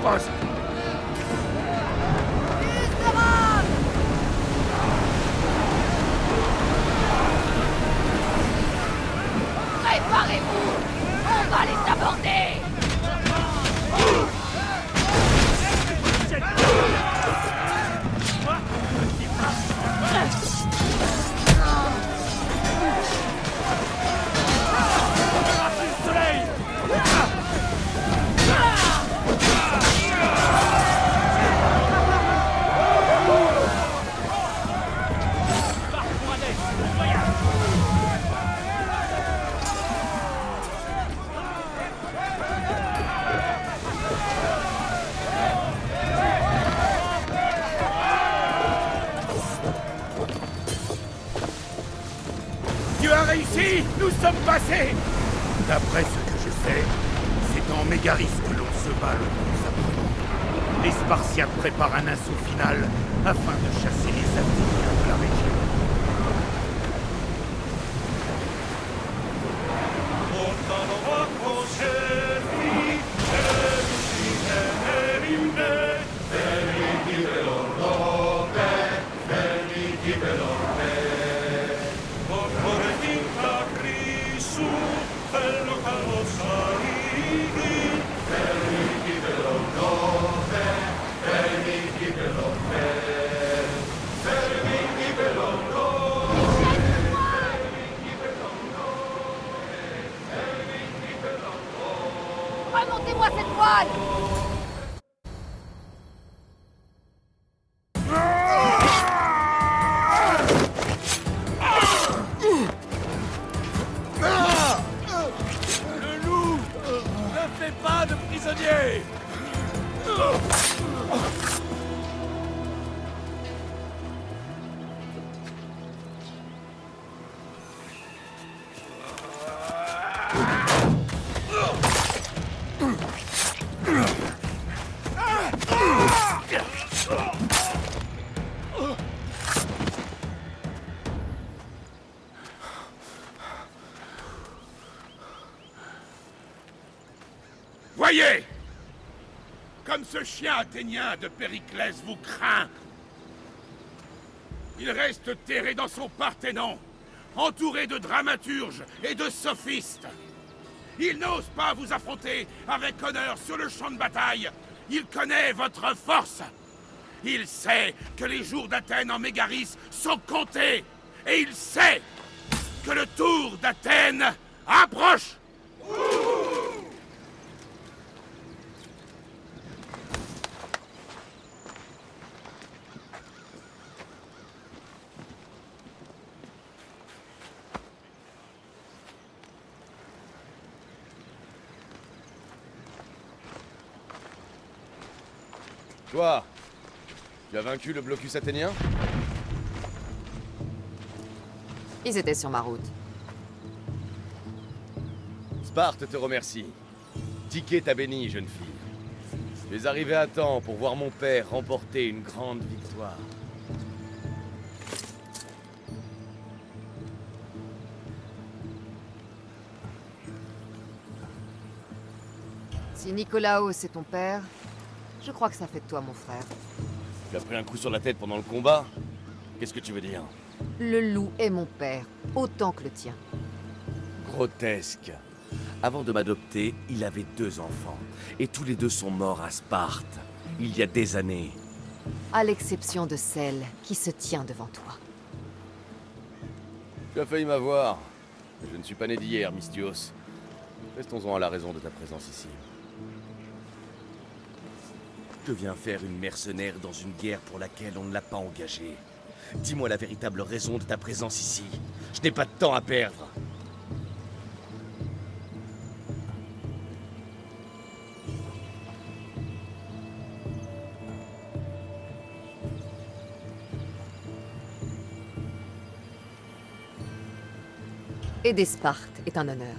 poste. Préparez-vous! On va les aborder! Tu as réussi! Nous sommes passés! D'après ce que je sais, c'est en Mégaris que l'on se bat le plus ardemment. Les Spartiates préparent un assaut final afin de chasser les Athéniens de la région. Remontez-moi cette voile! Le loup ne fait pas de prisonniers! Voyez! Comme ce chien athénien de Périclès vous craint. Il reste terré dans son Parthénon, entouré de dramaturges et de sophistes. Il n'ose pas vous affronter avec honneur sur le champ de bataille. Il connaît votre force. Il sait que les jours d'Athènes en Mégaris sont comptés. Et il sait que le tour d'Athènes approche. Toi, tu as vaincu le blocus athénien? Ils étaient sur ma route. Sparte te remercie. Ticket t'a béni, jeune fille. Tu es arrivé à temps pour voir mon père remporter une grande victoire. Si Nicolaos est ton père, je crois que ça fait de toi mon frère. Tu as pris un coup sur la tête pendant le combat? Qu'est-ce que tu veux dire? Le loup est mon père, autant que le tien. Grotesque. Avant de m'adopter, il avait 2 enfants. Et tous les 2 sont morts à Sparte, il y a des années. À l'exception de celle qui se tient devant toi. Tu as failli m'avoir. Je ne suis pas né d'hier, Mystios. Restons-en à la raison de ta présence ici. Que vient faire une mercenaire dans une guerre pour laquelle on ne l'a pas engagée? Dis-moi la véritable raison de ta présence ici. Je n'ai pas de temps à perdre. Aider Sparte est un honneur.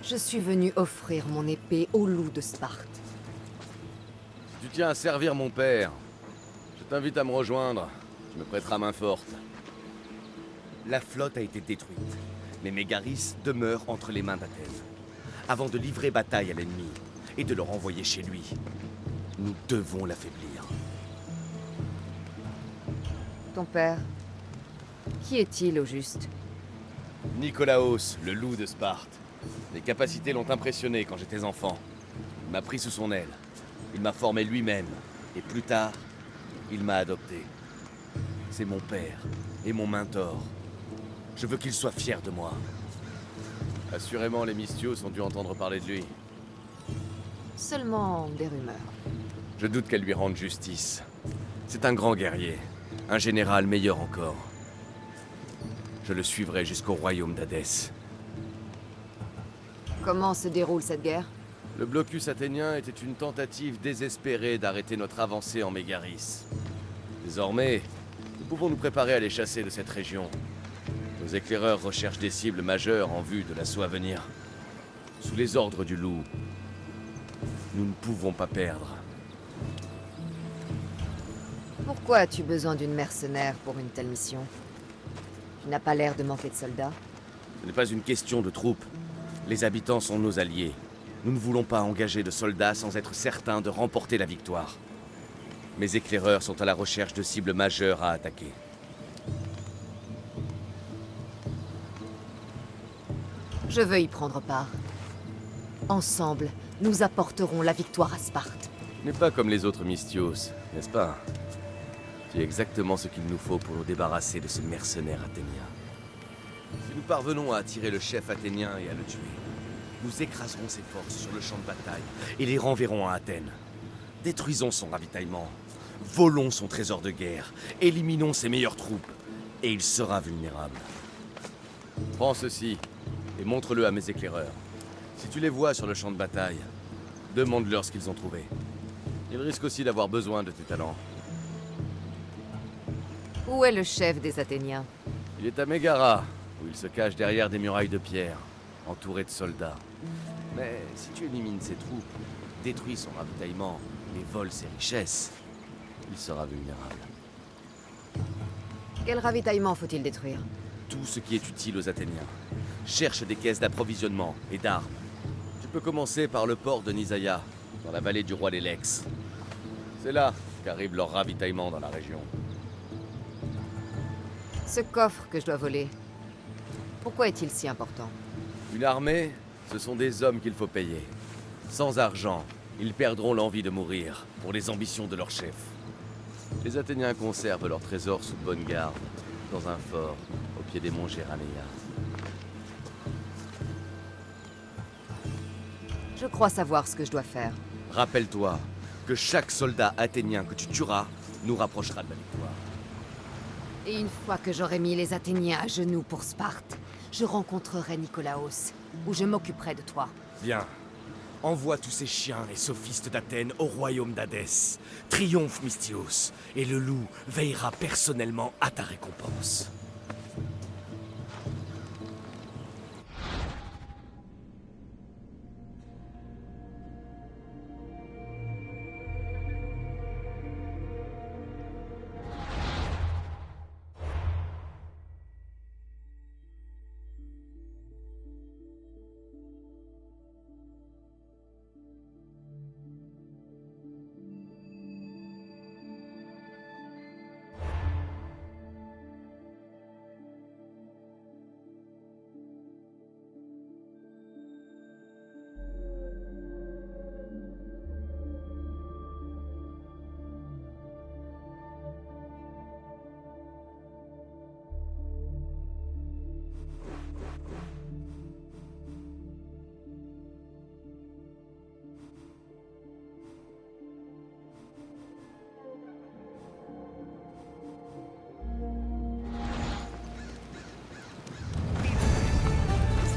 Je suis venu offrir mon épée au loup de Sparte. Si tu tiens à servir mon père, je t'invite à me rejoindre. Tu me prêteras main forte. La flotte a été détruite, mais Mégaris demeure entre les mains d'Athènes, avant de livrer bataille à l'ennemi et de le renvoyer chez lui. Nous devons l'affaiblir. Ton père, qui est-il au juste? Nicolaos, le loup de Sparte. Mes capacités l'ont impressionné quand j'étais enfant. Il m'a pris sous son aile. Il m'a formé lui-même. Et plus tard, il m'a adopté. C'est mon père et mon mentor. Je veux qu'il soit fier de moi. Assurément, les Mystios ont dû entendre parler de lui. Seulement des rumeurs. Je doute qu'elle lui rende justice. C'est un grand guerrier. Un général meilleur encore. Je le suivrai jusqu'au royaume d'Hadès. Comment se déroule cette guerre? Le blocus athénien était une tentative désespérée d'arrêter notre avancée en Mégaris. Désormais, nous pouvons nous préparer à les chasser de cette région. Nos éclaireurs recherchent des cibles majeures en vue de l'assaut à venir. Sous les ordres du loup, nous ne pouvons pas perdre. Pourquoi as-tu besoin d'une mercenaire pour une telle mission? Tu n'as pas l'air de manquer de soldats. Ce n'est pas une question de troupes. Les habitants sont nos alliés. Nous ne voulons pas engager de soldats sans être certains de remporter la victoire. Mes éclaireurs sont à la recherche de cibles majeures à attaquer. Je veux y prendre part. Ensemble, nous apporterons la victoire à Sparte. Tu n'es pas comme les autres Mystios, n'est-ce pas? Tu es exactement ce qu'il nous faut pour nous débarrasser de ce mercenaire athénien. Si nous parvenons à attirer le chef athénien et à le tuer, nous écraserons ses forces sur le champ de bataille et les renverrons à Athènes. Détruisons son ravitaillement, volons son trésor de guerre, éliminons ses meilleures troupes, et il sera vulnérable. Prends ceci et montre-le à mes éclaireurs. Si tu les vois sur le champ de bataille, demande-leur ce qu'ils ont trouvé. Ils risquent aussi d'avoir besoin de tes talents. Où est le chef des Athéniens? Il est à Mégara, où il se cache derrière des murailles de pierre, entouré de soldats. Mais si tu élimines ses troupes, détruis son ravitaillement et voles ses richesses, il sera vulnérable. Quel ravitaillement faut-il détruire? Tout ce qui est utile aux Athéniens. Cherche des caisses d'approvisionnement et d'armes. Tu peux commencer par le port de Nisaïa, dans la vallée du roi Lélex. C'est là qu'arrive leur ravitaillement dans la région. Ce coffre que je dois voler, pourquoi est-il si important? Une armée, ce sont des hommes qu'il faut payer. Sans argent, ils perdront l'envie de mourir pour les ambitions de leur chef. Les Athéniens conservent leurs trésors sous bonne garde, dans un fort au pied des monts Géranéa. Je crois savoir ce que je dois faire. Rappelle-toi que chaque soldat athénien que tu tueras nous rapprochera de la victoire. Et une fois que j'aurai mis les Athéniens à genoux pour Sparte, je rencontrerai Nicolaos, où je m'occuperai de toi. Bien. Envoie tous ces chiens et sophistes d'Athènes au royaume d'Hadès. Triomphe, Mystios, et le loup veillera personnellement à ta récompense.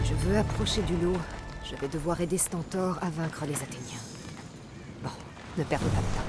Je veux approcher du loup. Je vais devoir aider Stentor à vaincre les Athéniens. Bon, ne perdons pas de temps.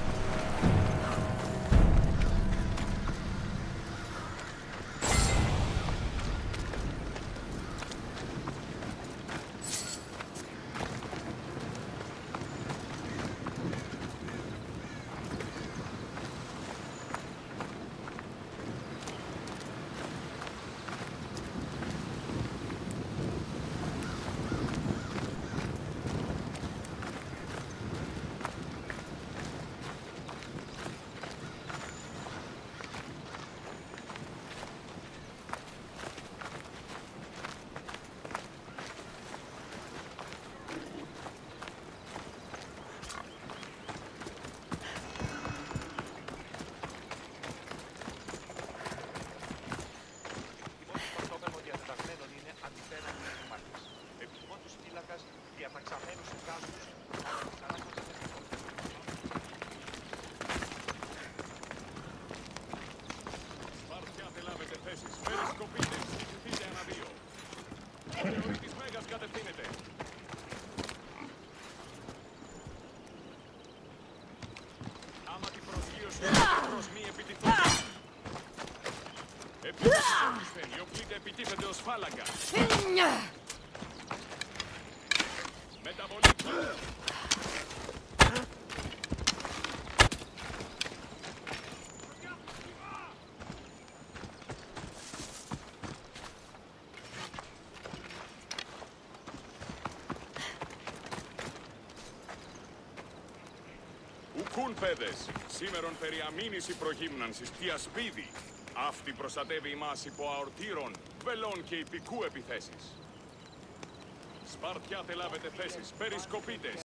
Οι οπλίτε επιτίθενται ως φάλαγγα. Μεταβολή. Ουκούν, παιδες. Σήμερον περί αμήνηση προγύμνανσης τι ασπίδι. Αυτή προστατεύει ημάς υπό αορτήρων, βελών και υπηκού επιθέσεις. Σπαρτιάτε λάβετε θέσεις, περισκοπείτε.